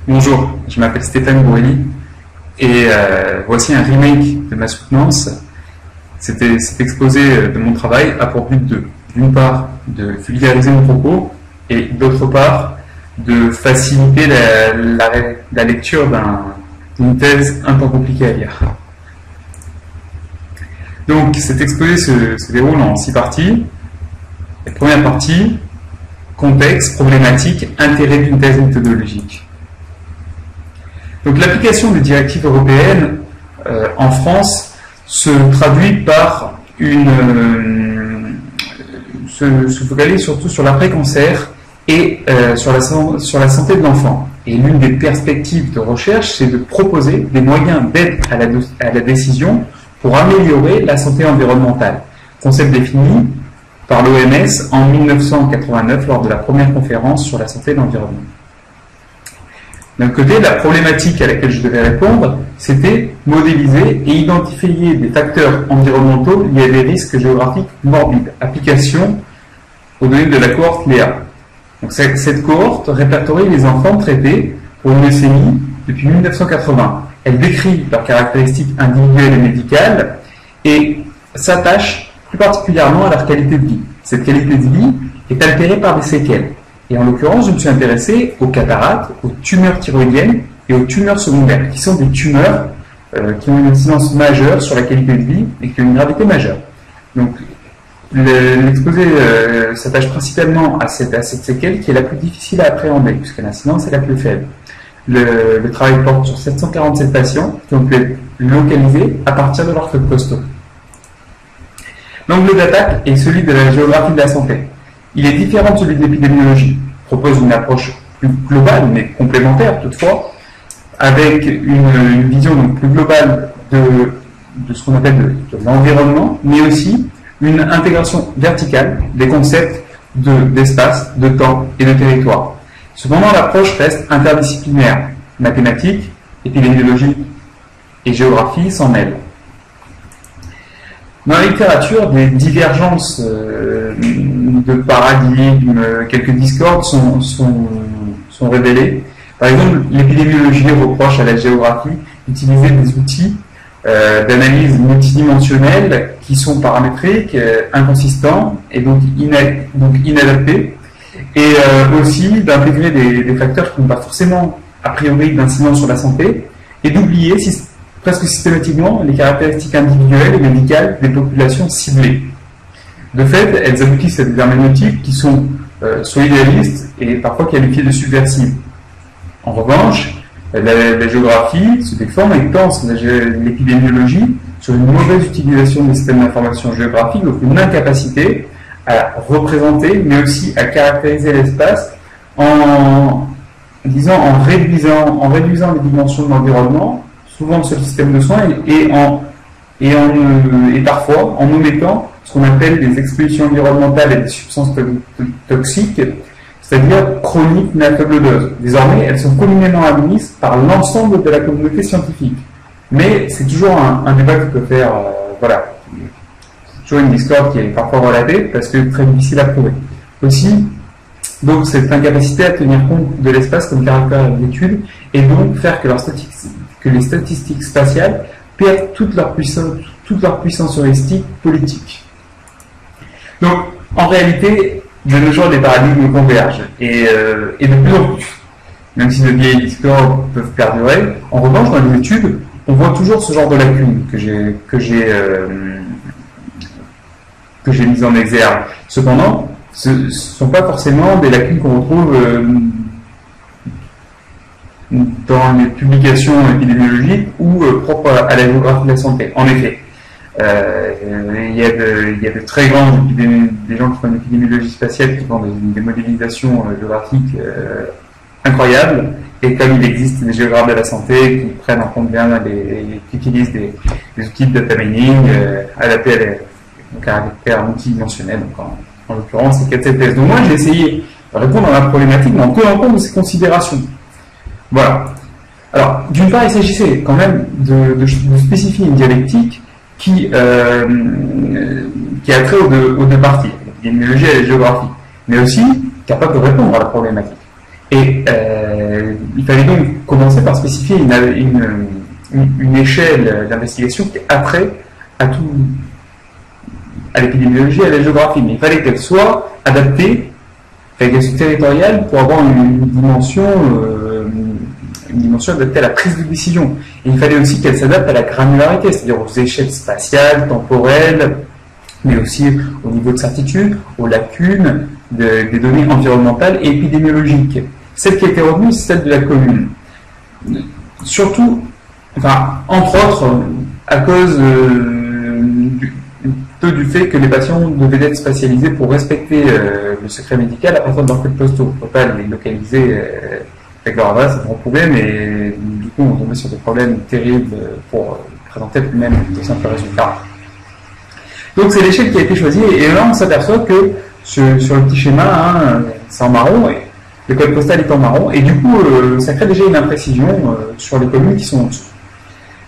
Bonjour, je m'appelle Stéphane Bourrelli et voici un remake de ma soutenance. Cet exposé de mon travail a pour but d'une part, de vulgariser mon propos et d'autre part, de faciliter la lecture d'une thèse un peu compliquée à lire. Donc cet exposé se déroule en 6 parties. La première partie, contexte, problématique, intérêt d'une thèse méthodologique. Donc l'application des directives européennes en France se traduit par se focalise surtout sur l'après-cancer et sur la santé de l'enfant. Et l'une des perspectives de recherche, c'est de proposer des moyens d'aide à la décision pour améliorer la santé environnementale. Concept défini par l'OMS en 1989 lors de la première conférence sur la santé de l'environnement. D'un côté, la problématique à laquelle je devais répondre, c'était modéliser et identifier des facteurs environnementaux liés à des risques géographiques morbides. Application aux données de la cohorte Léa. Donc, cette cohorte répertorie les enfants traités pour une leucémie depuis 1980. Elle décrit leurs caractéristiques individuelles et médicales et s'attache plus particulièrement à leur qualité de vie. Cette qualité de vie est altérée par des séquelles. Et en l'occurrence, je me suis intéressé aux cataractes, aux tumeurs thyroïdiennes et aux tumeurs secondaires, qui sont des tumeurs qui ont une incidence majeure sur la qualité de vie et qui ont une gravité majeure. Donc, l'exposé s'attache principalement à cette séquelle qui est la plus difficile à appréhender, puisque l'incidence est la plus faible. Le travail porte sur 747 patients qui ont pu être localisés à partir de leur code postaux. L'angle d'attaque est celui de la géographie de la santé. Il est différent de celui de l'épidémiologie. Il propose une approche plus globale, mais complémentaire toutefois, avec une vision donc plus globale de ce qu'on appelle de l'environnement, mais aussi une intégration verticale des concepts d'espace, de temps et de territoire. Cependant, l'approche reste interdisciplinaire. Mathématiques, épidémiologie et géographie s'en mêlent. Dans la littérature, des divergences de paradigmes, quelques discordes sont révélées. Par exemple, l'épidémiologie reproche à la géographie d'utiliser des outils d'analyse multidimensionnelle qui sont paramétriques, inconsistants et donc inadaptés, et aussi d'intégrer des facteurs qui n'ont pas forcément a priori d'incidence sur la santé, et d'oublier presque systématiquement les caractéristiques individuelles et médicales des populations ciblées. De fait, elles aboutissent à des herméneutiques qui sont soit idéalistes et parfois qualifiées de subversives. En revanche, la géographie se déforme et pense l'épidémiologie sur une mauvaise utilisation des systèmes d'information géographique, donc une incapacité à représenter, mais aussi à caractériser l'espace en réduisant les dimensions de l'environnement, souvent sur le système de soins, et parfois en omettant ce qu'on appelle des expositions environnementales et des substances toxiques, c'est-à-dire chroniques mais à faible dose. Désormais, elles sont communément admises par l'ensemble de la communauté scientifique. Mais c'est toujours un débat qui peut faire, c'est toujours une discorde qui est parfois relatée parce que très difficile à prouver. Aussi, donc cette incapacité à tenir compte de l'espace comme caractère d'étude et donc faire que les statistiques spatiales perdent toute leur puissance heuristique politique. Donc, en réalité, de nos jours, les paradigmes convergent, et de plus en plus, même si de vieilles discordes peuvent perdurer. En revanche, dans les études, on voit toujours ce genre de lacunes que j'ai mises en exergue. Cependant, ce ne sont pas forcément des lacunes qu'on retrouve dans les publications épidémiologiques ou propres à la géographie de la santé. En effet, il y a de très grands des gens qui font l'épidémiologie spatiale qui font des modélisations géographiques incroyables, et comme il existe des géographes de la santé qui prennent en compte bien qui utilisent des outils de data mining adaptés au caractère multidimensionnel, donc en l'occurrence c'est 4 CPS. Donc moi j'ai essayé de répondre à la problématique mais en tenant compte de ces considérations. Voilà. Alors, d'une part, il s'agissait quand même de spécifier une dialectique qui a trait aux deux parties, l'épidémiologie et la géographie, mais aussi capable de répondre à la problématique. Et il fallait donc commencer par spécifier une échelle d'investigation qui est après à l'épidémiologie et à la géographie, mais il fallait qu'elle soit adaptée, qu'elle soit territoriale pour avoir une dimension adaptée à la prise de décision. Et il fallait aussi qu'elle s'adapte à la granularité, c'est-à-dire aux échelles spatiales, temporelles, mais aussi au niveau de certitude, aux lacunes des données environnementales et épidémiologiques. Celle qui a été retenue, c'est celle de la commune. Surtout, entre autres, à cause du fait que les patients devaient être spatialisés pour respecter le secret médical à partir de leur code postaux. On ne peut pas les localiser avec leur adresse, c'est un gros problème, et du coup on tombait sur des problèmes terribles pour présenter même de simples résultats. Donc c'est l'échelle qui a été choisie, et là on s'aperçoit que sur le petit schéma, c'est en marron, et le code postal est en marron, et du coup ça crée déjà une imprécision sur les communes qui sont en dessous.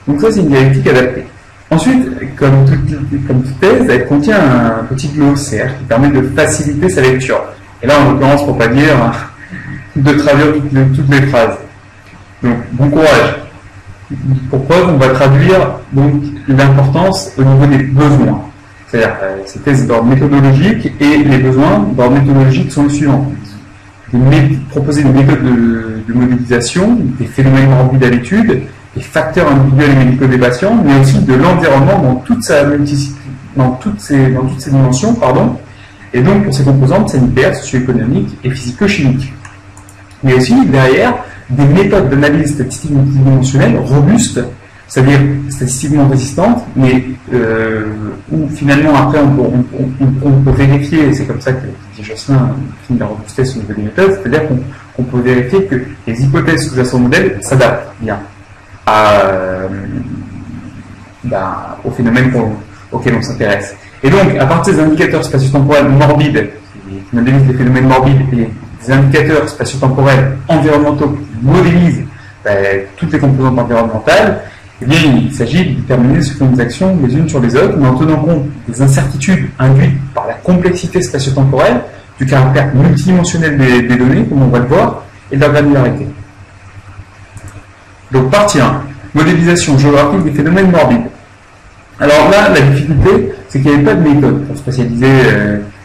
Donc ça c'est une dialectique adaptée. Ensuite, comme toute thèse, elle contient un petit glossaire qui permet de faciliter sa lecture. Et là en l'occurrence, pour pas dire de traduire toutes les phrases. Donc bon courage. Pourquoi on va traduire donc l'importance au niveau des besoins. C'est-à-dire ces thèses d'ordre méthodologique, et les besoins d'ordre méthodologique sont les suivants. Proposer des méthodes de modélisation, des phénomènes morbides à l'étude, des facteurs individuels et médicaux des patients, mais aussi de l'environnement dans toutes ces dimensions, et donc pour ses composantes sanitaires, socio-économiques et physico-chimiques. Mais aussi derrière des méthodes d'analyse statistique multidimensionnelle robustes, c'est-à-dire statistiquement résistantes, mais où finalement après on peut vérifier, et c'est comme ça que dit Josselin finit la robustesse au niveau des méthodes, c'est-à-dire qu'on peut vérifier que les hypothèses sous-jacentes au modèle s'adaptent bien au phénomène auquel on s'intéresse. Et donc, à partir des indicateurs spatio-temporels morbides, qui modélisent les phénomènes morbides, et des indicateurs spatio-temporels environnementaux qui modélisent toutes les composantes environnementales, eh bien, il s'agit de déterminer ce que font les actions les unes sur les autres, mais en tenant compte des incertitudes induites par la complexité spatio-temporelle, du caractère multidimensionnel des données, comme on va le voir, et de la granularité. Donc, partie 1, modélisation géographique des phénomènes morbides. Alors là, la difficulté, c'est qu'il n'y avait pas de méthode pour spatialiser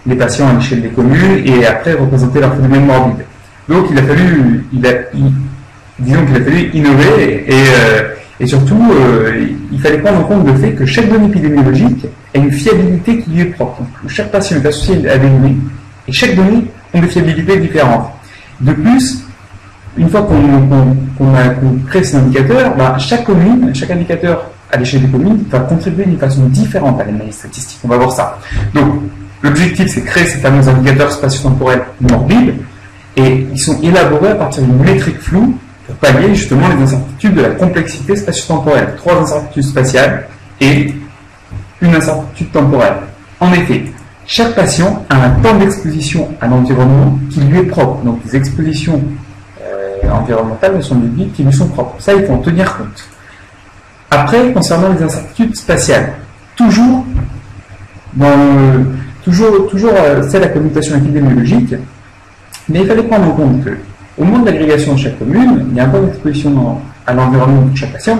les patients à l'échelle des communes et après représenter leurs phénomènes morbides. Donc, il a fallu innover et surtout, il fallait prendre en compte le fait que chaque donnée épidémiologique a une fiabilité qui lui est propre. Donc, chaque patient est associé à des données et chaque donnée a des fiabilités différentes. De plus, une fois qu'on crée ces indicateurs, chaque indicateur à l'échelle des communes va contribuer d'une façon différente à l'analyse statistique. On va voir ça. Donc, l'objectif, c'est de créer ces fameux indicateurs spatio-temporels morbides, et ils sont élaborés à partir d'une métrique floue pour pallier justement les incertitudes de la complexité spatio-temporelle. 3 incertitudes spatiales et une incertitude temporelle. En effet, chaque patient a un temps d'exposition à l'environnement qui lui est propre. Donc, les expositions environnementales de son public qui lui sont propres. Ça, il faut en tenir compte. Après, concernant les incertitudes spatiales, toujours celle à connotation épidémiologique, mais il fallait prendre en compte qu'au moment de l'agrégation de chaque commune, il y a un point d'exposition à l'environnement de chaque patient,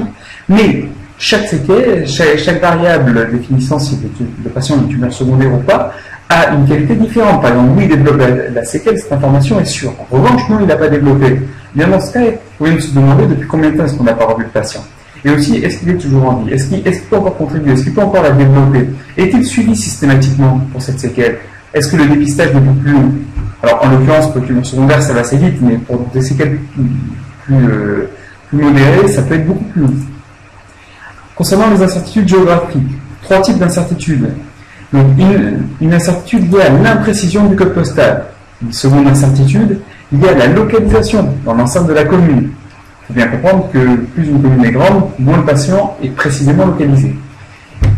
mais chaque séquelle, chaque variable définissant si le patient a une tumeur secondaire ou pas, a une qualité différente. Par exemple, oui, il développe la séquelle, cette information est sûre. En revanche, non, il n'a pas développé. Bien dans ce cas, vous pouvez se demander depuis combien de temps est-ce qu'on n'a pas revu le patient. Et aussi, est-ce qu'il est toujours en vie? Est-ce qu'il peut encore contribuer? Est-ce qu'il peut encore la développer? Est-il suivi systématiquement pour cette séquelle? Est-ce que le dépistage n'est plus long? Alors, en l'occurrence, pour le tumeur secondaire, ça va assez vite, mais pour des séquelles plus modérées, ça peut être beaucoup plus long. Concernant les incertitudes géographiques, 3 types d'incertitudes. Donc, une incertitude liée à l'imprécision du code postal. Une seconde incertitude liée à la localisation dans l'enceinte de la commune. Il faut bien comprendre que plus une commune est grande, moins le patient est précisément localisé.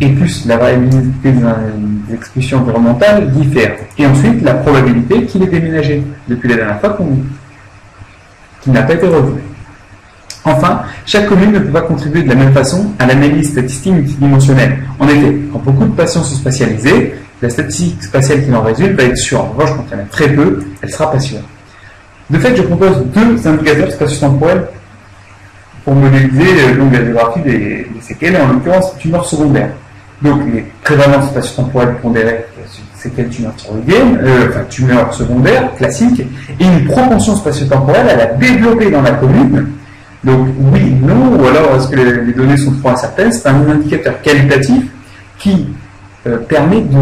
Et plus la variabilité des expulsions environnementales diffère. Et ensuite, la probabilité qu'il ait déménagé depuis la dernière fois qu'il n'a pas été revu. Enfin, chaque commune ne peut pas contribuer de la même façon à l'analyse statistique multidimensionnelle. En effet, quand beaucoup de patients sont spatialisés, la statistique spatiale qui en résulte va être sûre. En revanche, quand il y en a très peu, elle sera pas sûre. De fait, je propose 2 indicateurs spatio-temporels pour modéliser donc, la géographie des séquelles, et en l'occurrence tumeurs secondaires. Donc les prévalences spatio-temporelles pondérées, séquelles tumeurs thyroïdiennes, tumeurs secondaires classiques, et une propension spatio-temporelle à la développer dans la commune. Donc oui, non, ou alors est-ce que les données sont trop incertaines? C'est un indicateur qualitatif qui permet de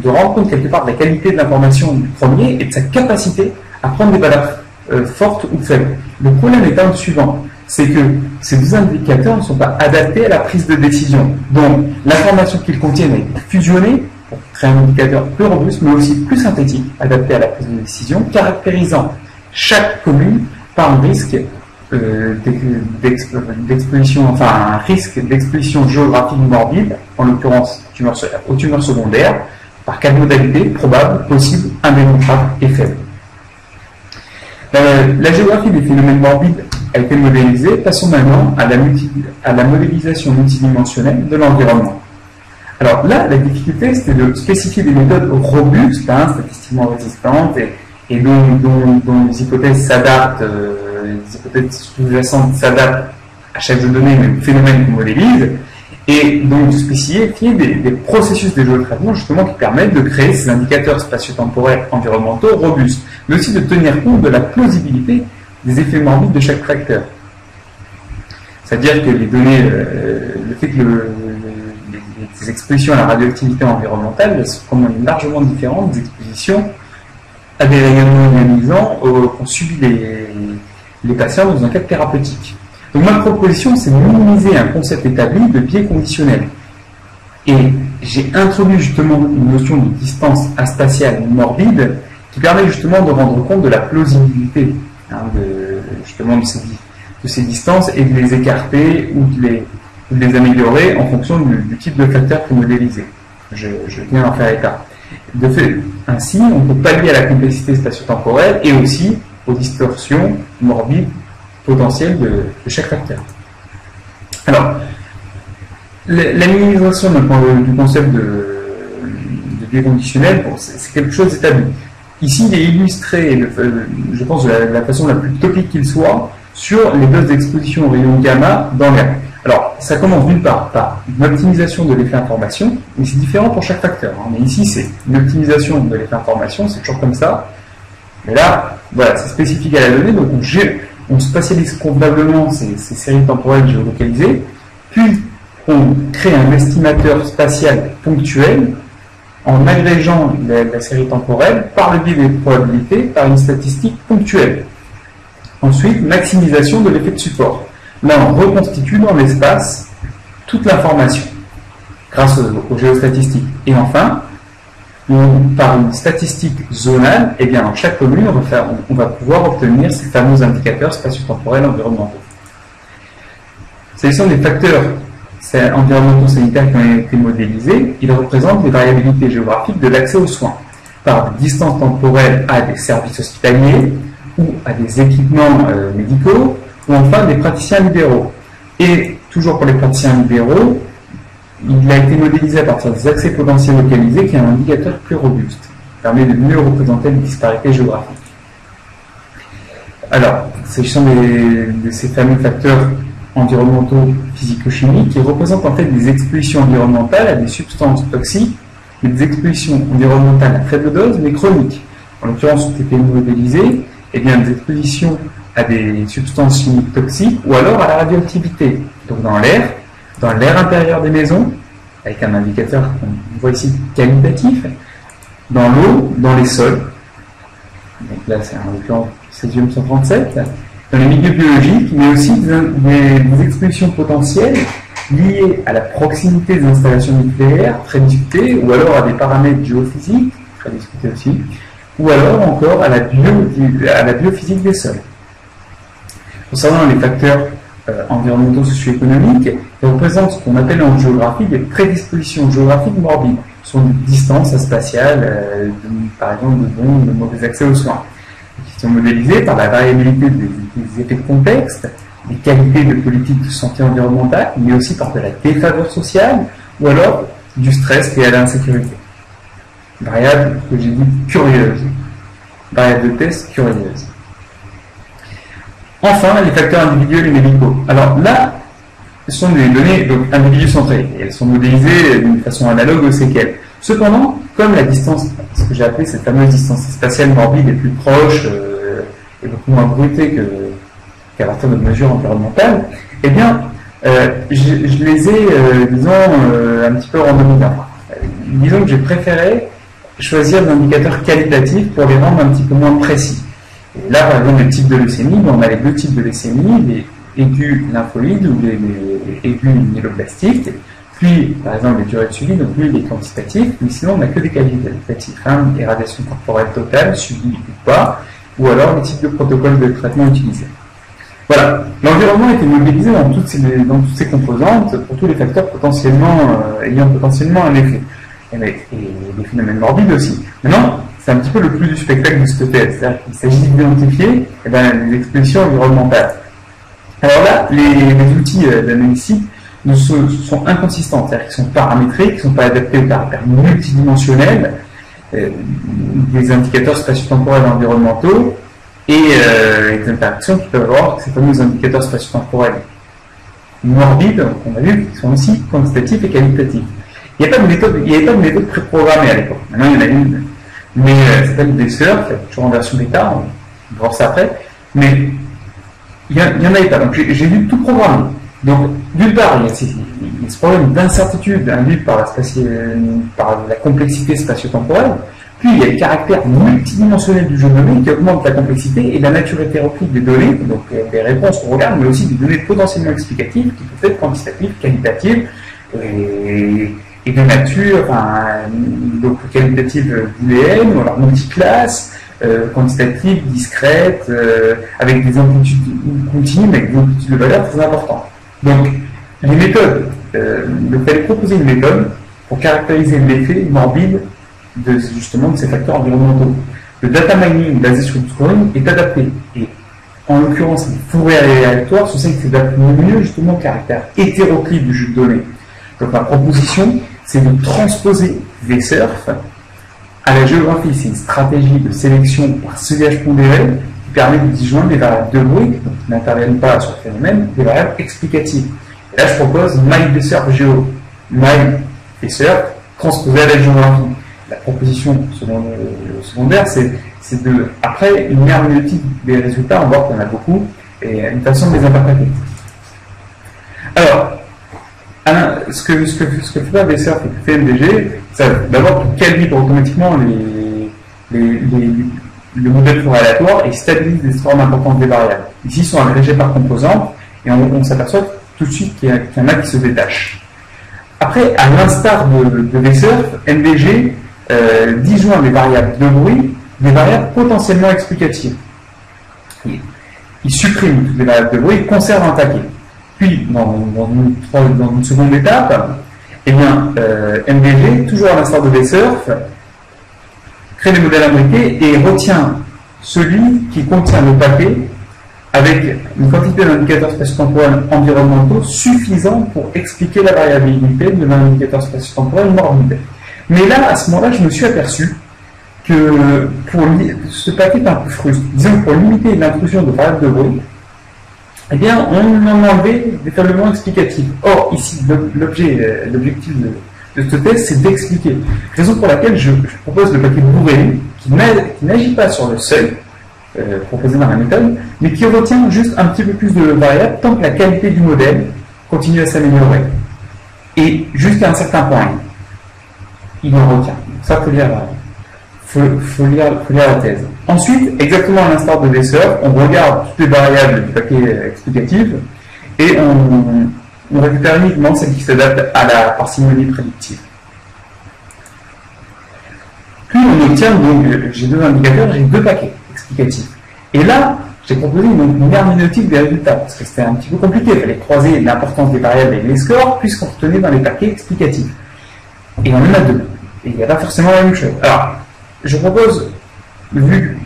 rendre compte quelque part de la qualité de l'information du premier et de sa capacité à prendre des valeurs fortes ou faibles. Le problème étant le suivant, c'est que ces deux indicateurs ne sont pas adaptés à la prise de décision. Donc l'information qu'ils contiennent est fusionnée pour créer un indicateur plus robuste, mais aussi plus synthétique, adapté à la prise de décision, caractérisant chaque commune par un risque d'exposition, enfin un risque d'exposition géographique morbide, en l'occurrence aux tumeurs secondaires, par quatre modalités: probable, possible, indémontrable et faible. La géographie des phénomènes morbides a été modélisée. Passons maintenant à la modélisation multidimensionnelle de l'environnement. Alors là, la difficulté, c'était de spécifier des méthodes robustes, statistiquement résistantes, et dont les hypothèses s'adaptent, les hypothèses sous-jacentes s'adaptent à chaque jeu de données, mais le phénomène qu'on modélise, et donc de spécifier des processus de géotraitement justement qui permettent de créer ces indicateurs spatio-temporels environnementaux robustes, mais aussi de tenir compte de la plausibilité des effets morbides de chaque facteur. C'est-à-dire que les données, le fait que les expositions à la radioactivité environnementale sont quand même largement différentes des expositions à des rayonnements ionisants qu'ont subi les patients dans un cadre thérapeutique. Donc ma proposition, c'est de minimiser un concept établi de biais conditionnel. Et j'ai introduit justement une notion de distance aspatiale morbide qui permet justement de rendre compte de la plausibilité de ces distances et de les écarter ou de les améliorer en fonction du type de facteur que modéliser. Je viens d'en faire état. De fait, ainsi, on peut pallier à la complexité spatio-temporelle et aussi aux distorsions morbides potentielles de chaque facteur. Alors, la minimisation du concept de biais conditionnel, c'est quelque chose d'établi. Ici, il est illustré, je pense, de la façon la plus topique qu'il soit, sur les doses d'exposition aux rayons gamma dans l'air. Alors, ça commence d'une part par une optimisation de l'effet information, mais c'est différent pour chaque facteur. Mais ici, c'est une optimisation de l'effet information, c'est toujours comme ça. Mais là, voilà, c'est spécifique à la donnée, donc on spatialise convenablement ces séries temporelles géolocalisées, puis on crée un estimateur spatial ponctuel en agrégeant la série temporelle par le biais des probabilités, par une statistique ponctuelle. Ensuite, maximisation de l'effet de support. Là, on reconstitue dans l'espace toute l'information grâce aux géostatistiques. Et enfin, par une statistique zonale, eh bien, dans chaque commune, on va pouvoir obtenir ces fameux indicateurs spatio-temporels environnementaux. S'agissant des facteurs environnementaux sanitaires qui ont été modélisés, ils représentent les variabilités géographiques de l'accès aux soins par des distances temporelles à des services hospitaliers ou à des équipements médicaux, ou enfin des praticiens libéraux. Et toujours pour les praticiens libéraux, il a été modélisé à partir des accès potentiels localisés, qui est un indicateur plus robuste, qui permet de mieux représenter les disparités géographiques. Alors, s'agissant de ces fameux facteurs environnementaux physico-chimiques, qui représentent en fait des expositions environnementales à des substances toxiques, mais des expositions environnementales à faible dose, mais chroniques. En l'occurrence, ont été modélisées, et bien des expositions à des substances chimiques toxiques ou alors à la radioactivité. Donc dans l'air intérieur des maisons, avec un indicateur qu'on voit ici qualitatif, dans l'eau, dans les sols. Donc là, c'est en l'occurrence césium 137, dans les milieux biologiques, mais aussi des expositions potentielles liées à la proximité des installations nucléaires, très discutées, ou alors à des paramètres géophysiques, très discutés aussi, ou alors encore à la biophysique des sols. Concernant les facteurs environnementaux socio-économiques, ils représentent ce qu'on appelle en géographie des prédispositions géographiques morbides. Ce sont des distances spatiales, par exemple de mauvais accès aux soins, qui sont modélisées par la variabilité des effets de contexte, des qualités de politique de santé environnementale, mais aussi par de la défaveur sociale, ou alors du stress lié à l'insécurité. Variable que j'ai dit curieuse. Variable de test curieuse. Enfin, les facteurs individuels et médicaux. Alors là, ce sont des données individu centrées et elles sont modélisées d'une façon analogue aux séquelles. Cependant, comme la distance, ce que j'ai appelé cette fameuse distance spatiale morbide est plus proche et beaucoup moins bruitée qu'à partir de mesures environnementales, eh bien, je les ai, disons, un petit peu randomisés. Disons que j'ai préféré choisir des indicateurs qualitatifs pour les rendre un petit peu moins précis. Et là, par exemple, le type de leucémie, on a les deux types de leucémie, les aigus lymphoïdes ou les aigus myéloblastiques, puis, par exemple, les durées de suivi, donc lui, les quantitatifs, mais sinon, on n'a que des qualitatifs, irradiation corporelle totale, subie ou pas, ou alors les types de protocoles de traitement utilisés. Voilà, l'environnement a été modélisé dans toutes ces composantes pour tous les facteurs ayant potentiellement un effet. Et les phénomènes morbides aussi. Maintenant, c'est un petit peu le plus du spectacle de ce côté, c'est-à-dire qu'il s'agit d'identifier les expositions environnementales. Alors là, les outils d'analyse sont inconsistants, c'est-à-dire qu'ils sont paramétriques, qu'ils ne sont pas adaptés au caractère multidimensionnel des indicateurs spatio-temporels et environnementaux et des interactions qui peuvent avoir ces fameux indicateurs spatio-temporels morbides, on a vu, qui sont aussi quantitatifs et qualitatifs. Il n'y avait pas de méthode préprogrammée à l'époque. Maintenant, il y en a une, mais ça s'appelle Wessler, toujours en version bêta, on va voir ça après, mais il n'y en avait pas. Donc, j'ai dû tout programmer. Donc, d'une part, il y a ce problème d'incertitude induit par la complexité spatio-temporelle, puis il y a le caractère multidimensionnel du jeu de données qui augmente la complexité et la nature hétéroclite des données, donc des réponses qu'on regarde, mais aussi des données potentiellement explicatives qui peuvent être quantitatives, qualitatives, et de nature, donc qualitative booléenne, ou alors multiclasse, quantitative, discrète, avec des amplitudes continues, mais avec des amplitudes de valeur très importantes. Donc, les méthodes, il fallait proposer une méthode pour caractériser l'effet morbide de ces facteurs environnementaux. Le data mining basé sur le scoring est adapté. Et en l'occurrence, les Fourier aléatoires, c'est qui s'adapte mieux justement au caractère hétéroclite du jeu de données. Donc, ma proposition, c'est de transposer VSurf à la géographie. C'est une stratégie de sélection par seuillage pondéré qui permet de disjoindre des variables de bruit, donc qui n'interviennent pas sur le phénomène, des variables explicatives. Et là, je propose MyVSurf Geo, MyVSurf transposé à la géographie. La proposition secondaire, c'est de, après une herméneutique des résultats, on voit qu'il y en a beaucoup, et une façon de les interpréter. Alors, ce que fait pas VSurf et que fait MDG, c'est d'abord qu'il calibre automatiquement le modèle Fourier aléatoire et stabilise les formes importantes des variables. Ici, ils sont agrégés par composante et on s'aperçoit tout de suite qu'il y en a qui se détachent. Après, à l'instar de VSurf, MDG disjoint des variables de bruit des variables potentiellement explicatives. Il supprime toutes les variables de bruit et conserve un paquet. Puis, dans une seconde étape, eh bien, MDG, toujours à l'instar de VSurf, crée des modèles imbriqués et retient celui qui contient le paquet avec une quantité d'indicateurs spatio-temporels environnementaux suffisant pour expliquer la variabilité de l'indicateur spatio-temporel morbide. Mais là, à ce moment-là, je me suis aperçu que ce paquet est un peu frustre. Disons que pour limiter l'intrusion de variables de bruit, eh bien, on en a enlevé des faiblement explicatifs. Or, ici, l'objectif de ce test, c'est d'expliquer. Raison pour laquelle je propose le paquet bourré qui n'agit pas sur le seuil proposé dans la méthode, mais qui retient juste un petit peu plus de variables tant que la qualité du modèle continue à s'améliorer. Et jusqu'à un certain point, il en retient. Ça, faut lire la thèse. Ensuite, exactement à l'instar de VSurf, on regarde toutes les variables du paquet explicatif et on récupère uniquement celles qui s'adaptent à la parcimonie prédictive. Puis on obtient donc, j'ai deux indicateurs, j'ai deux paquets explicatifs. Et là, j'ai proposé une herméneutique des résultats, parce que c'était un petit peu compliqué, il fallait croiser l'importance des variables et les scores, puisqu'on retenait dans les paquets explicatifs. Et on en a deux. Et il n'y a pas forcément la même chose. Alors, je propose, vu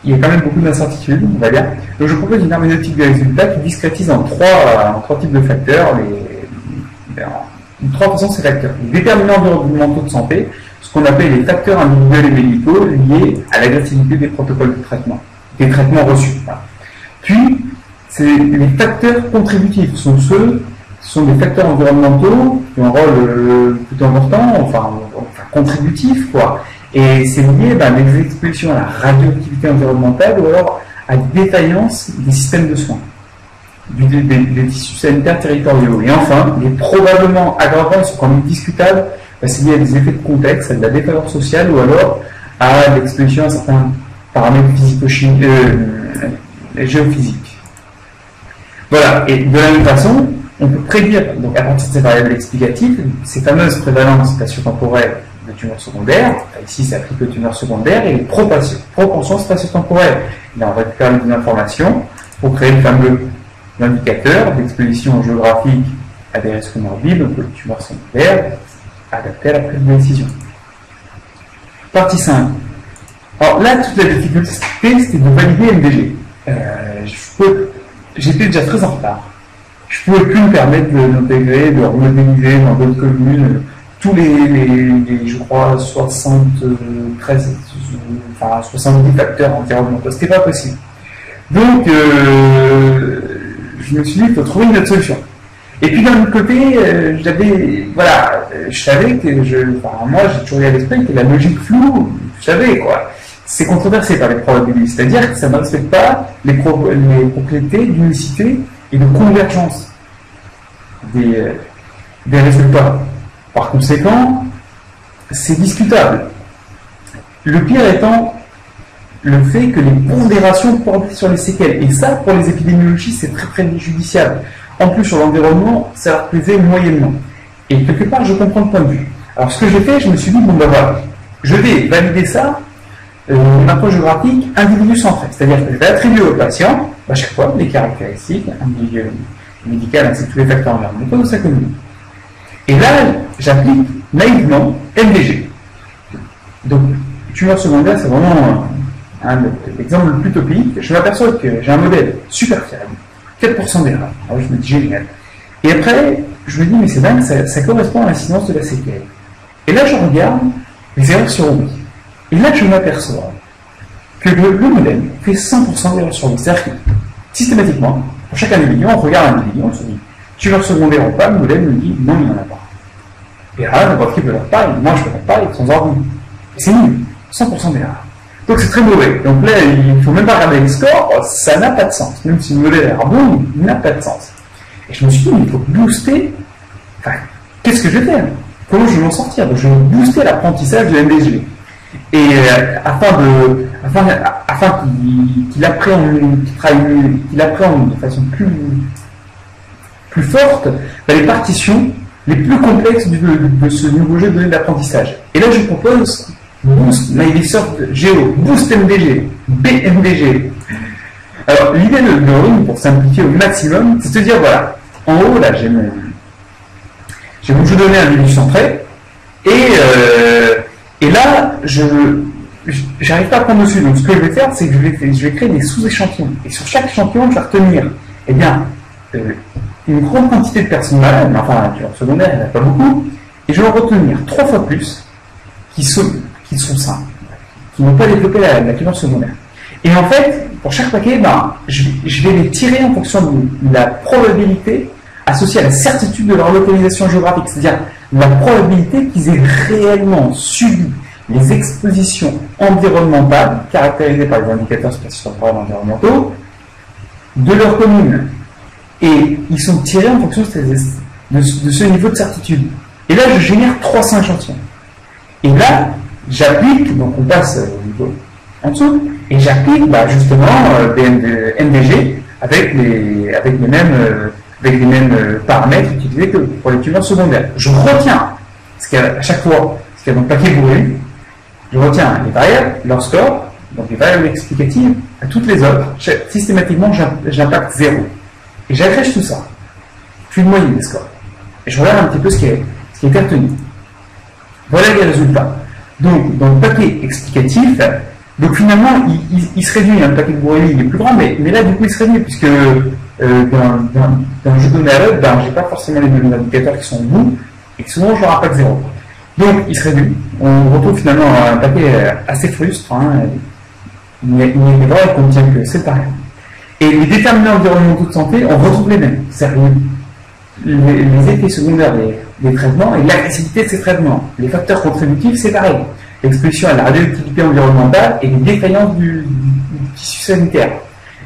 qu'il y a quand même beaucoup d'incertitudes, on va dire, donc je propose une herméneutique des résultats qui discrétise en trois types de facteurs, trois façons de ces facteurs. Les déterminants environnementaux de santé, ce qu'on appelle les facteurs individuels et médicaux liés à l'agressivité des protocoles de traitement, des traitements reçus. Voilà. Puis, les facteurs contributifs sont sont des facteurs environnementaux qui ont un rôle plutôt important, enfin contributif, quoi. Et c'est lié des expositions à la radioactivité environnementale ou alors à des défaillances des systèmes de soins, des tissus sanitaires territoriaux. Et enfin, les probablement aggravants sont quand même discutables, c'est lié à des effets de contexte, à de la défaillance sociale ou alors à l'exposition à certains paramètres géophysiques. Voilà, et de la même façon, on peut prédire, donc à partir de ces variables explicatives, ces fameuses prévalences spatio-temporelles de tumeurs secondaires, ici ça applique aux tumeurs secondaires, et les propensions spatio-temporelles. Là, on récupère les informations pour créer le fameux indicateur d'exposition géographique à des risques morbides, donc les tumeurs secondaires, adaptés à la prise de décision. Partie 5. Alors là, toute la difficulté, c'était de valider MDG. J'étais déjà très en retard. Je ne pouvais plus me permettre d'intégrer, de remodéliser dans d'autres communes tous je crois, 70 facteurs environnementaux. C'était pas possible. Donc, je me suis dit, il faut trouver une autre solution. Et puis d'un autre côté, je savais que moi j'ai toujours eu à l'esprit que la logique floue, je savais quoi. C'est controversé par les probabilités, c'est-à-dire que ça ne respecte pas les propriétés d'unicité et de convergence des résultats. Par conséquent, c'est discutable. Le pire étant le fait que les pondérations portent sur les séquelles. Et ça, pour les épidémiologistes, c'est très préjudiciable. En plus, sur l'environnement, ça leur plaisait moyennement. Et quelque part, je comprends le point de vue. Alors, ce que j'ai fait, je me suis dit, voilà, je vais valider ça, une approche géographique individu centrée. C'est-à-dire que je vais attribuer au patient, à chaque fois, les caractéristiques individuelles, médicales, ainsi que tous les facteurs environnementaux de sa commune. Et là, j'applique naïvement MDG. Donc, tumeur secondaire, c'est vraiment l'exemple le plus topique. Je m'aperçois que j'ai un modèle super fiable, 4% d'erreur. Alors je me dis génial. Et après, je me dis, mais c'est dingue, ça correspond à l'incidence de la séquelle. Et là, je regarde les erreurs sur oubli. Et là, je m'aperçois que le modèle fait 100% d'erreurs sur oubli. C'est-à-dire que, systématiquement, pour chaque individu, on regarde un individu, on se dit, tumeur secondaire ou pas, le modèle me dit, non, il n'y en a pas. Et là, n'importe qui peut leur pas, moi je peux leur pas, ils sont hors but. Et c'est nul, 100% d'erreur. Donc c'est très mauvais. Donc là, il ne faut même pas regarder les scores, ça n'a pas de sens. Même si le modèle est bon, il n'a pas de sens. Et je me suis dit, mais il faut booster. Enfin, qu'est-ce que je vais faire? Comment je vais m'en sortir? Donc, je vais booster l'apprentissage de MDG. Et afin qu'il appréhende de façon plus forte les partitions les plus complexes de ce nouveau jeu de données d'apprentissage. Et là, je propose Boost Navigator Geo, Boost MDG, BMDG. Alors, l'idée de Ring, pour simplifier au maximum, c'est de se dire, voilà, en haut, là, j'ai mon jeu de données individu centré, et là, j'arrive pas à prendre dessus. Donc, ce que je vais faire, c'est que je vais créer des sous-échantillons. Et sur chaque échantillon, je vais retenir, eh bien, une grande quantité de personnes malades, mais enfin, en secondaire, il n'y en a pas beaucoup, et je vais en retenir 3 fois plus qui sont sains, qui n'ont pas développé la tumeur secondaire. Et en fait, pour chaque paquet, je vais les tirer en fonction de la probabilité associée à la certitude de leur localisation géographique, c'est-à-dire la probabilité qu'ils aient réellement subi les expositions environnementales caractérisées par les indicateurs spatio-temporels environnementaux de leur commune. Et ils sont tirés en fonction de ce niveau de certitude. Et là, je génère 300 échantillons. Et là, j'applique, donc on passe au niveau en dessous, et j'applique justement des MDG avec les mêmes paramètres utilisés que pour les tumeurs secondaires. Je retiens, parce qu'à chaque fois, parce qu'il y a donc paquet bourré, je retiens les variables, leur score, donc les variables explicatives, à toutes les autres. Systématiquement, j'impacte 0. Et j'agrège tout ça. Je fais une moyenne des scores. Et je regarde un petit peu ce qui est retenu. Voilà les résultats. Donc, dans le paquet explicatif, donc finalement, il se réduit. Le paquet de Borelli, il est plus grand, mais là, du coup, il se réduit, puisque dans jeu de données à l'autre, j'ai pas forcément les mêmes indicateurs qui sont au bout, et que souvent, je leur impacte 0. Donc, il se réduit. On retrouve finalement un paquet assez frustre. Il est vrai qu'on tient que c'est pareil. Et les déterminants environnementaux de santé, on retrouve les mêmes. C'est-à-dire les effets secondaires des traitements et l'agressivité de ces traitements. Les facteurs contributifs, c'est pareil. L'exposition à la radioactivité environnementale et les défaillances du tissu sanitaire.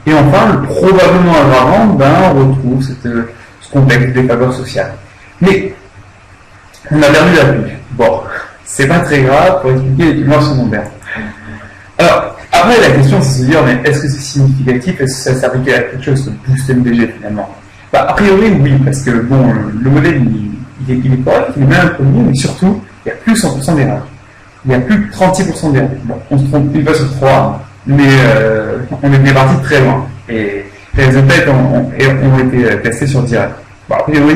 Et enfin, probablement aggravant, on retrouve ce contexte des faveurs sociales. Mais on a perdu la vue. Bon, c'est pas très grave pour expliquer les douleurs secondaires. Alors, après, la question, c'est de se dire, mais est-ce que c'est significatif? Est-ce que ça s'applique à quelque chose de boost MDG finalement? A priori, oui, parce que bon, le modèle, il est correct, il est même premier, mais surtout, il y a plus 100% d'erreurs. Il y a plus de 36% d'erreurs. Bon, on se trompe une fois sur 3, mais on est parti de très loin. Et les résultats ont été testés sur direct. Bon, a priori,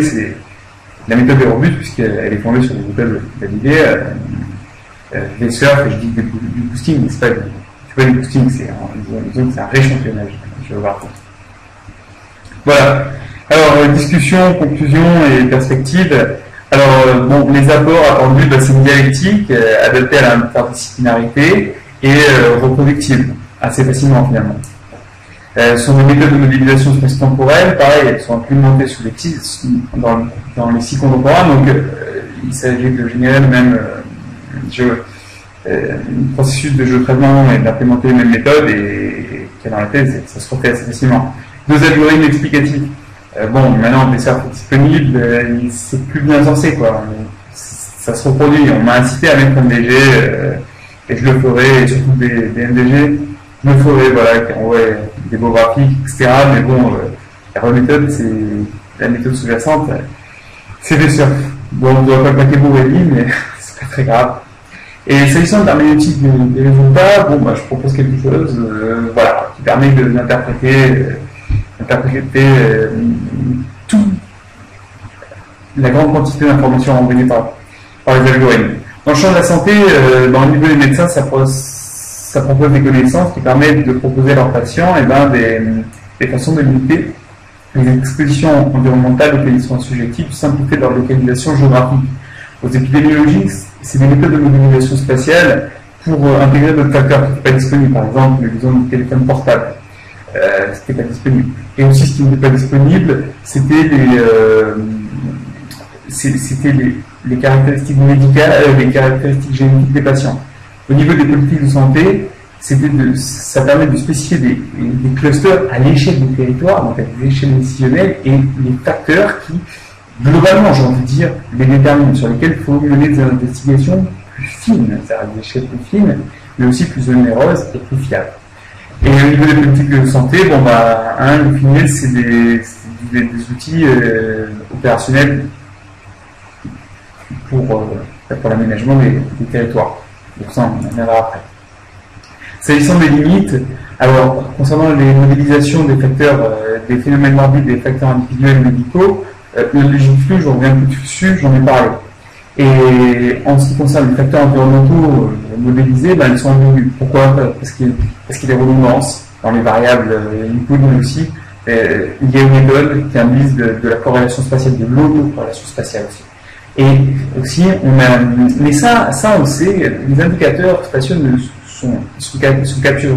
la méthode est robuste, puisqu'elle est fondée sur des méthodes validées, des surf, et je dis du boosting, mais c'est pas du boosting, c'est un rééchantillonnage géographique. Voilà. Alors, discussion, conclusion et perspective. Alors, bon, les apports attendus, c'est une dialectique adaptée à l'interdisciplinarité et reproductible, assez facilement finalement. Ce sont des méthodes de modélisation spatio-temporelle, pareil, elles sont implémentées dans les cycles contemporains, donc il s'agit de générer le même processus de jeu de traitement et d'implémenter les mêmes méthodes, et dans la thèse, ça se refait assez facilement. Deux algorithmes explicatifs. Bon, maintenant, PCR est disponible, c'est plus bien censé, quoi. Ça se reproduit. On m'a incité à mettre MDG, et je le ferai, et surtout des MDG, je le ferai, voilà, qui envoient des beaux graphiques, etc. Mais bon, la vraie méthode, c'est la méthode sous-jacente, c'est des surf. Bon, on ne doit pas plaquer pour Rémi, mais c'est pas très grave. Et s'agissant de l'herméneutique des résultats, bon, je propose quelque chose, voilà, qui permet d'interpréter toute la grande quantité d'informations envoyées par les algorithmes. Dans le champ de la santé, au niveau des médecins, ça propose des connaissances qui permettent de proposer à leurs patients des façons de limiter les expositions environnementales auxquelles ils sont assujettis, de simplifier leur localisation géographique. Aux épidémiologiques, c'est des méthodes de modélisation spatiale pour intégrer d'autres facteurs qui n'étaient pas disponibles, par exemple les ondes du téléphone portable. C'était pas disponible. Et aussi, ce qui n'était pas disponible, c'était les caractéristiques médicales, les caractéristiques génétiques des patients. Au niveau des politiques de santé, ça permet de spécifier des clusters à l'échelle du territoire, donc à l'échelle décisionnelle, et les facteurs qui, globalement, j'ai envie de dire, les déterminent, sur lesquels il faut mener des investigations plus fines, c'est-à-dire des échelles plus fines, mais aussi plus onéreuses et plus fiables. Et au niveau des politiques de santé, in fine, c'est des outils opérationnels pour l'aménagement des territoires. Donc ça, on en reviendra après. S'agissant des limites, alors, concernant les modélisations des facteurs, des phénomènes morbides, des facteurs individuels médicaux, le LogicFlu, je reviens un peu dessus, j'en ai parlé. Et en ce qui concerne les facteurs environnementaux modélisés, ils sont ambigus. Pourquoi? Parce qu'il y a des redondances dans les variables input, mais aussi il y a une méthode qui induise de la corrélation spatiale, de l'auto-corrélation spatiale aussi. Et aussi, mais ça on le sait, les indicateurs spatiaux sont capturés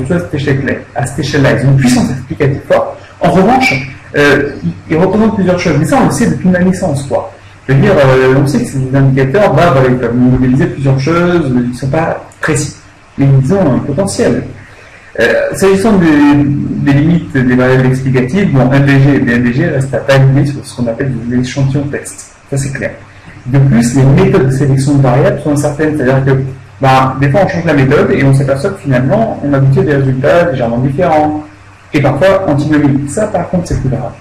à cette échelle-là. Ils ont une puissance explicative forte. En revanche, ils représentent plusieurs choses. Mais ça, on le sait depuis la naissance, quoi. Je veux dire, on sait que ces indicateurs, ils peuvent modéliser plusieurs choses, ils ne sont pas précis, mais ils ont un potentiel. S'agissant des limites des variables explicatives, MDG et BMDG restent à valider sur ce qu'on appelle des échantillons de texte. Ça, c'est clair. De plus, les méthodes de sélection de variables sont incertaines, c'est-à-dire que des fois on change la méthode et on s'aperçoit que finalement on aboutit à des résultats légèrement différents et parfois antinomiques. Ça, par contre, c'est plus grave.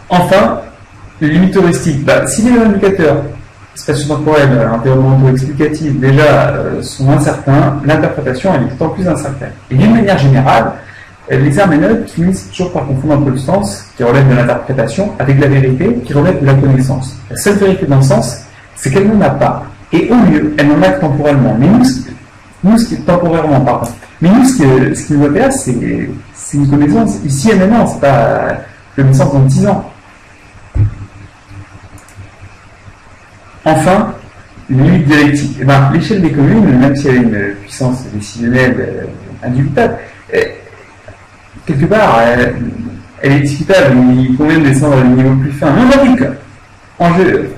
Enfin, les limites heuristiques. Si les indicateurs spatio-temporels, environnementaux explicatifs déjà sont incertains, l'interprétation elle est d'autant plus incertaine. Et d'une manière générale, les herméneutes finissent toujours par confondre un peu le sens qui relève de l'interprétation avec la vérité qui relève de la connaissance. La seule vérité d'un sens, c'est qu'elle n'en a pas. Et au mieux, elle n'en a que temporellement. Mais nous, ce qui est temporairement, pardon. Mais nous, ce qui nous intéresse, c'est une connaissance ici et maintenant. C'est pas une connaissance dans 10 ans. Enfin, une limite dialectique. L'échelle des communes, même si elle a une puissance décisionnelle indubitable, quelque part, elle est discutable, il convient de descendre à un niveau plus fin. Mais on a dit que,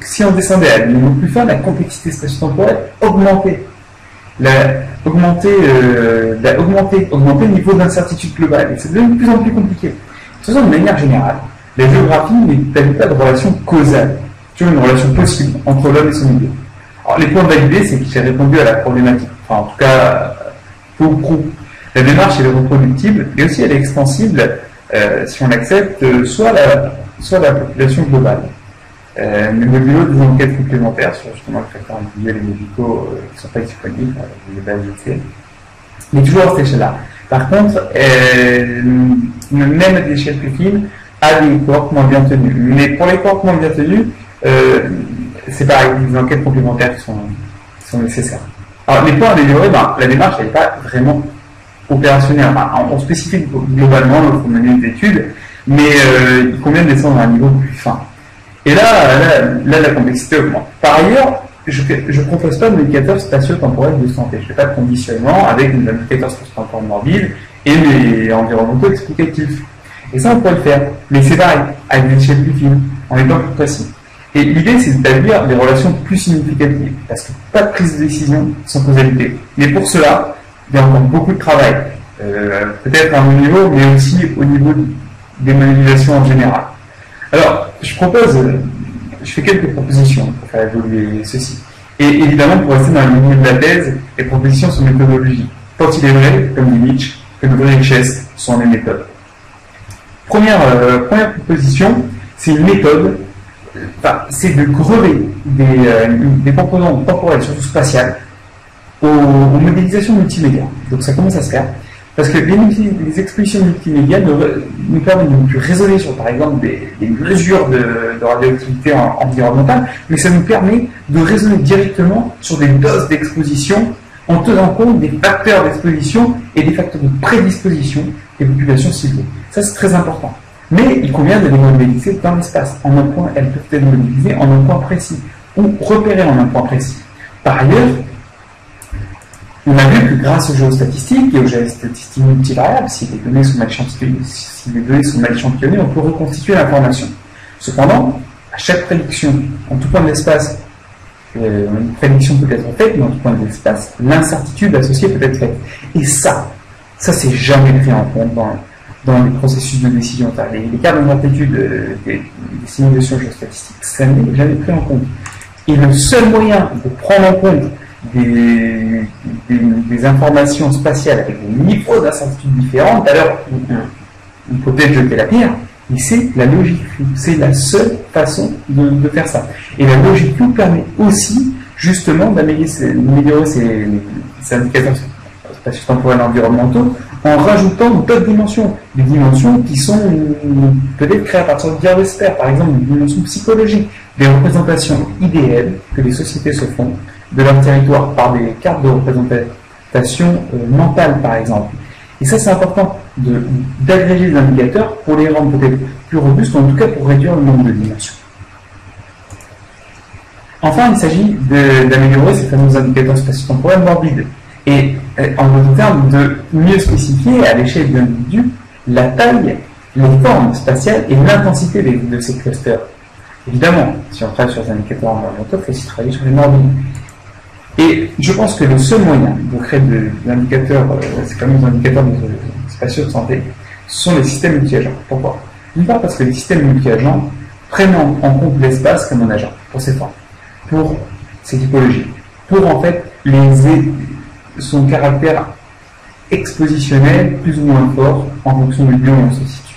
si on descendait à un niveau plus fin, la complexité spatio-temporelle augmentait. Augmenter le niveau d'incertitude globale. Et c'est devenu de plus en plus compliqué. De toute façon, de manière générale, la géographie n'établit pas de relation causale, toujours une relation possible entre l'homme et son milieu. Alors, les points validés, c'est que j'ai répondu à la problématique. Enfin, en tout cas, peu ou prou. La démarche, elle est reproductible, et aussi elle est extensible, si on accepte, soit la population globale. Mais modulo des enquêtes complémentaires sur justement le facteur individuel et médicaux qui ne sont pas disponibles, les bases de mais toujours à cette échelle-là. Par contre, même à des échelles plus fines, a des cohortes moins bien tenues. Mais pour les cohortes moins bien tenues, c'est pareil, des enquêtes complémentaires qui sont nécessaires. Alors, les points améliorés, la démarche n'est pas vraiment opérationnelle. On spécifie globalement notre manuel d'études, mais il convient de descendre à un niveau plus fin. Et là, la complexité augmente. Par ailleurs, je ne propose pas d'indicateurs spatio-temporels de santé. Je ne fais pas de conditionnement avec des indicateurs spatio-temporels morbides et des environnementaux explicatifs. Et ça, on peut le faire. Mais c'est pareil, à une échelle plus fine, en étant plus précis. Et l'idée, c'est d'établir des relations plus significatives. Parce que pas de prise de décision sans causalité. Mais pour cela, il y a encore beaucoup de travail. Peut-être à mon niveau, mais aussi au niveau des modélisations en général. Alors, je fais quelques propositions pour faire évoluer ceci. Et évidemment, pour rester dans la ligne de la thèse, les propositions sont méthodologiques. Tant il est vrai, comme dit Nietzsche, que nos vraies richesses sont les méthodes. Première proposition, c'est une méthode, c'est de grever des composants temporels, surtout spatiales, aux modélisations multimédia. Donc ça commence à se faire. Parce que les expositions multimédia nous permettent de ne plus raisonner sur, par exemple, des mesures de radioactivité environnementale, mais ça nous permet de raisonner directement sur des doses d'exposition en tenant compte des facteurs d'exposition et des facteurs de prédisposition des populations ciblées. Ça, c'est très important. Mais il convient de les modéliser dans l'espace. En un point, elles peuvent être modélisées en un point précis, ou repérées en un point précis. Par ailleurs, on a vu que grâce aux géostatistiques et aux géostatistiques multivariables, si les données sont mal échantillonnées, on peut reconstituer l'information. Cependant, à chaque prédiction, en tout point de l'espace, une prédiction peut être faite, mais en tout point de l'espace, l'incertitude associée peut être faite. Et ça c'est jamais pris en compte dans les processus de décision. Les cas d'incertitude des simulations géostatistiques, ça n'est jamais pris en compte. Et le seul moyen de prendre en compte des informations spatiales avec des niveaux d'incertitude différents, alors on peut peut-être jeter la pierre, mais c'est la logique. C'est la seule façon de faire ça. Et la logique nous permet aussi justement d'améliorer ces indicateurs spatio-temporels environnementaux en rajoutant d'autres dimensions, des dimensions qui sont peut-être créées à partir de biosphère, par exemple des dimensions psychologiques, des représentations idéales que les sociétés se font de leur territoire par des cartes de représentation mentale, par exemple. Et ça, c'est important d'agréger les indicateurs pour les rendre peut-être plus robustes, ou en tout cas pour réduire le nombre de dimensions. Enfin, il s'agit d'améliorer ces fameux indicateurs spatio-temporels morbides. Et en d'autres termes, de mieux spécifier à l'échelle de l'individu la taille, les formes spatiales et l'intensité de ces clusters. Évidemment, si on travaille sur les indicateurs environnementaux, il faut aussi travailler sur les morbides. Et je pense que le seul moyen de créer des indicateurs, ces fameux indicateurs spatiaux de santé, ce sont les systèmes multi-agents. Pourquoi? D'une part parce que les systèmes multi-agents prennent en compte l'espace comme un agent, pour ses formes, pour ses typologies, pour en fait son caractère expositionnel plus ou moins fort en fonction du lieu où on se situe.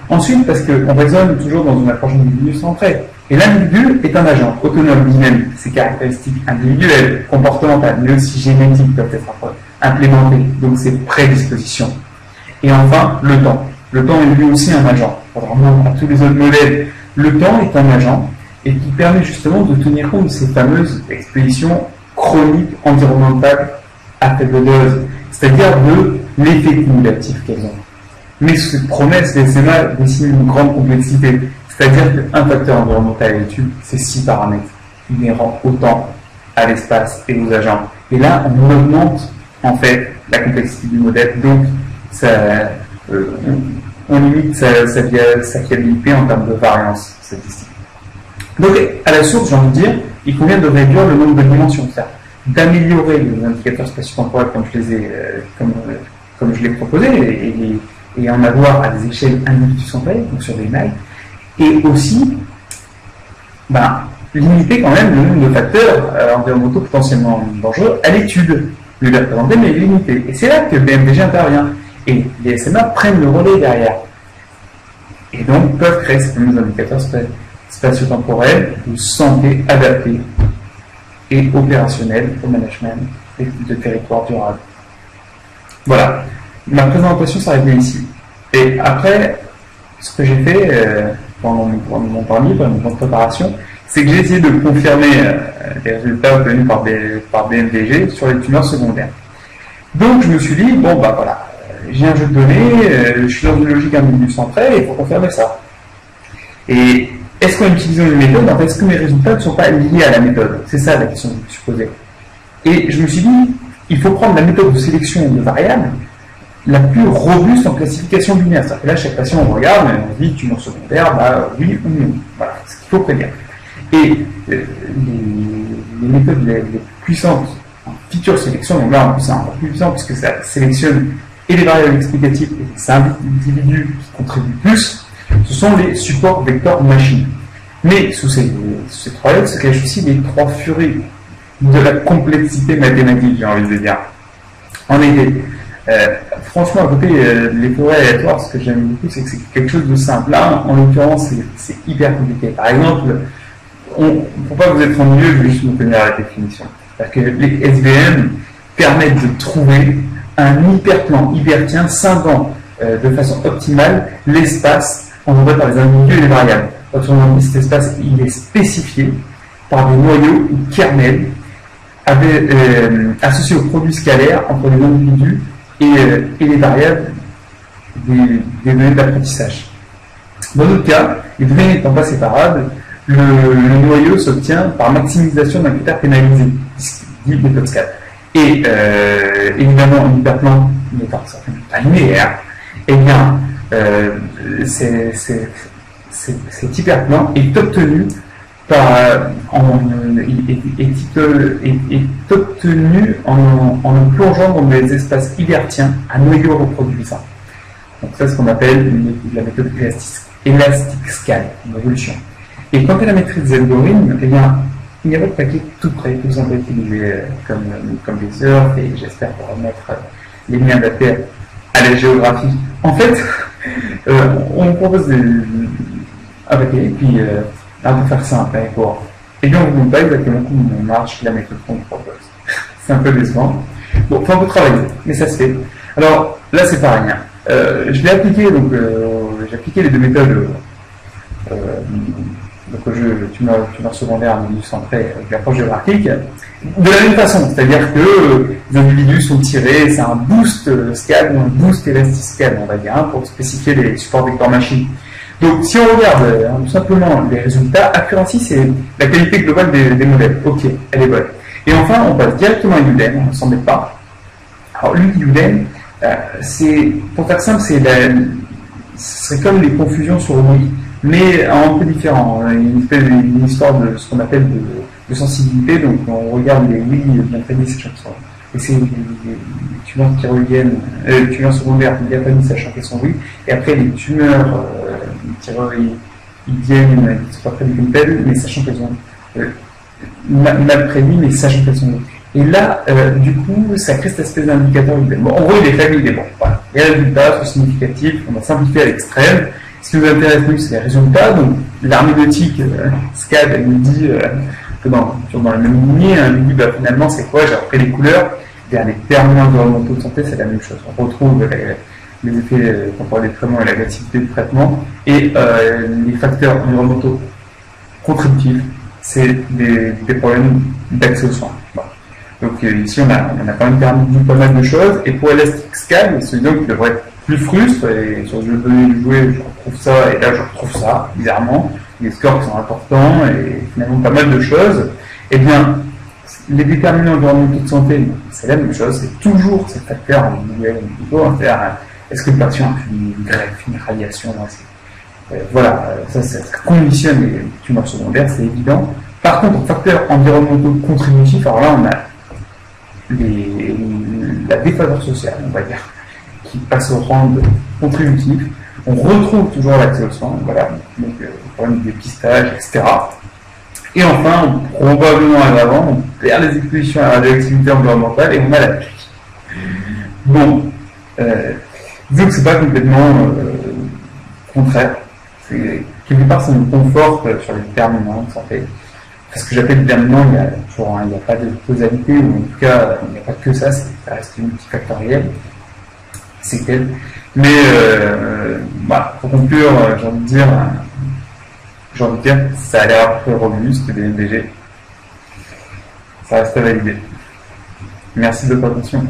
Ensuite, parce qu'on raisonne toujours dans une approche individu centrée. Et l'individu est un agent autonome lui-même. Ses caractéristiques individuelles, comportementales, mais aussi génétiques peuvent être implémentées, donc ses prédispositions. Et enfin, le temps. Le temps est lui aussi un agent. Contrairement à tous les autres modèles, le temps est un agent et qui permet justement de tenir compte de ces fameuses expositions chroniques environnementales à faible dose, c'est-à-dire de l'effet cumulatif qu'elles ont. Mais cette promesse d'SMA dessine une grande complexité, c'est-à-dire qu'un facteur environnemental à l'étude, c'est 6 paramètres inhérents au temps, à l'espace et aux agents. Et là, on augmente en fait la complexité du modèle, donc on limite sa fiabilité en termes de variance statistique. Donc, à la source, j'ai envie de dire, il convient de réduire le nombre de dimensions, c'est-à-dire d'améliorer les indicateurs spatio-temporels comme je l'ai proposé, et en avoir à des échelles individuelles centrées, donc sur des mailles, et aussi limiter quand même le nombre de facteurs environnementaux potentiellement dangereux à l'étude, lui les représenter, mais limiter. Et c'est là que le BMDG intervient, et les SMA prennent le relais derrière, et donc peuvent créer ces fameux indicateurs spatio-temporels de santé adaptés et opérationnels au management de territoire durable. Voilà, ma présentation s'arrête bien ici. Et après, ce que j'ai fait pendant mon temps libre, pendant mon temps de préparation, c'est que j'ai essayé de confirmer les résultats obtenus par BMDG sur les tumeurs secondaires. Donc je me suis dit, bon voilà, j'ai un jeu de données, je suis dans une logique individu centrée, il faut confirmer ça. Et est-ce qu'en utilisant une méthode, en fait, est-ce que mes résultats ne sont pas liés à la méthode? C'est ça la question que je me suis posée. Et je me suis dit, il faut prendre la méthode de sélection de variables la plus robuste en classification binaire. C'est-à-dire que là, chaque patient, on regarde, on dit tumeur secondaire, oui ou non. Voilà, c'est ce qu'il faut prédire. Et les méthodes les plus puissantes en feature sélection, donc là, c'est encore plus puissant puisque ça sélectionne et les variables explicatives et les individus qui contribuent plus, ce sont les supports vecteurs machines. Mais sous ces trois lettres se cachent aussi les trois furies de la complexité mathématique, j'ai envie de dire. En effet, franchement, à côté les forêts aléatoires, ce que j'aime beaucoup, c'est que c'est quelque chose de simple. Là, en l'occurrence, c'est hyper compliqué. Par exemple, pour pas que vous êtes ennuyeux, je vais juste vous tenir à la définition. Parce que les SVM permettent de trouver un hyperplan hypertien scindant de façon optimale l'espace engendré par les individus et les variables. Autrement dit, cet espace, il est spécifié par des noyaux ou kernels associés aux produits scalaires entre les individus et les variables des données d'apprentissage. Dans notre cas, les données n'étant pas séparables, le noyau s'obtient par maximisation d'un critère pénalisé, dit méthode SCAD. Et évidemment, un hyperplan n'étant pas linéaire, eh bien, cet hyperplan est obtenu en plongeant dans des espaces hypertiens à noyau reproduisant. Donc ça, c'est ce qu'on appelle la méthode élastique scale, une évolution. Et quant à la maîtrise des algorithmes, eh bien, il n'y a pas de paquet tout prêt que vous en utilisé comme des heures, et j'espère pouvoir mettre les liens adaptés à la géographie. En fait, on propose un paquet, et puis on peut faire simple, et bien on ne vous montre pas exactement comment marche la méthode qu'on propose. C'est un peu décevant. Bon, enfin, on peut travailler, mais ça se fait. Alors, là, c'est pareil. Je l'ai appliqué, donc j'ai appliqué les deux méthodes donc au jeu tumeur secondaire individu centré avec l'approche géographique, de la même façon, c'est-à-dire que les individus sont tirés, c'est un boost SCAD ou un boost élastique SCAD, on va dire, pour spécifier les supports vecteurs machines. Donc si on regarde tout simplement les résultats, accuracy, c'est la qualité globale des modèles. Ok, elle est bonne. Et enfin, on passe directement à UDEM, on ne s'en met pas. Alors l'UDEM, pour faire simple, ce serait comme les confusions sur oui, mais un peu différent. Une histoire de ce qu'on appelle de sensibilité, donc on regarde les oui bien familles, sachant que et c'est les tumeurs thyroïdiennes, tumeurs secondaires bien familles, sachant qu'elles sont oui, et après les tumeurs thyroïdiennes qui ne sont pas prévues comme telles, mais sachant qu'elles sont mal prévues, mais sachant qu'elles sont oui. Et là, du coup, ça crée cette espèce d'indicateur UDEM. Bon, en gros, il est faible, il est bon. Voilà. Les résultats sont significatifs, on va simplifier à l'extrême. Ce qui nous intéresse, nous, c'est les résultats. Donc, l'herméneutique, SCAD, elle nous dit que dans la même lignée, elle nous dit, finalement, c'est quoi? J'ai repris les couleurs. Les termes environnementaux de santé, c'est la même chose. On retrouve les effets temporels des traitements et l'agressivité du traitement. Et les facteurs environnementaux contributifs, c'est des problèmes d'accès aux soins. Bon. Donc ici, on a quand même permis pas mal de choses. Et pour Elastic Scale, c'est donc qui devrait être plus frustre. Et sur le jeu de données du jouet, je retrouve ça. Et là, je retrouve ça, bizarrement. Les scores qui sont importants et finalement pas mal de choses. Eh bien, les déterminants environnementaux de santé, c'est la même chose. C'est toujours ces facteurs individuels, c'est-à-dire Est-ce que le patient a fait une greffe, une radiation? Voilà, ça conditionne les tumeurs secondaires, c'est évident. Par contre, facteurs environnementaux contributifs, alors là, on a la déphaseur sociale, on va dire, qui passe au rang de contributif. On retrouve toujours l'accès aux soins, voilà, donc problème de dépistage, etc. Et enfin, probablement à l'avant, on perd les expositions à la radioactivité environnementale et on a la pluie. Bon, vu que c'est pas complètement contraire, quelque part ça nous conforte sur les déterminants de santé. Parce que j'appelle déterminant, il n'y a pas de causalité, ou en tout cas, il n'y a pas que ça reste multifactoriel. C'est tel. Mais voilà, pour conclure, j'ai envie de dire, ça a l'air très robuste, des MDG. Ça reste à valider. Merci de votre attention.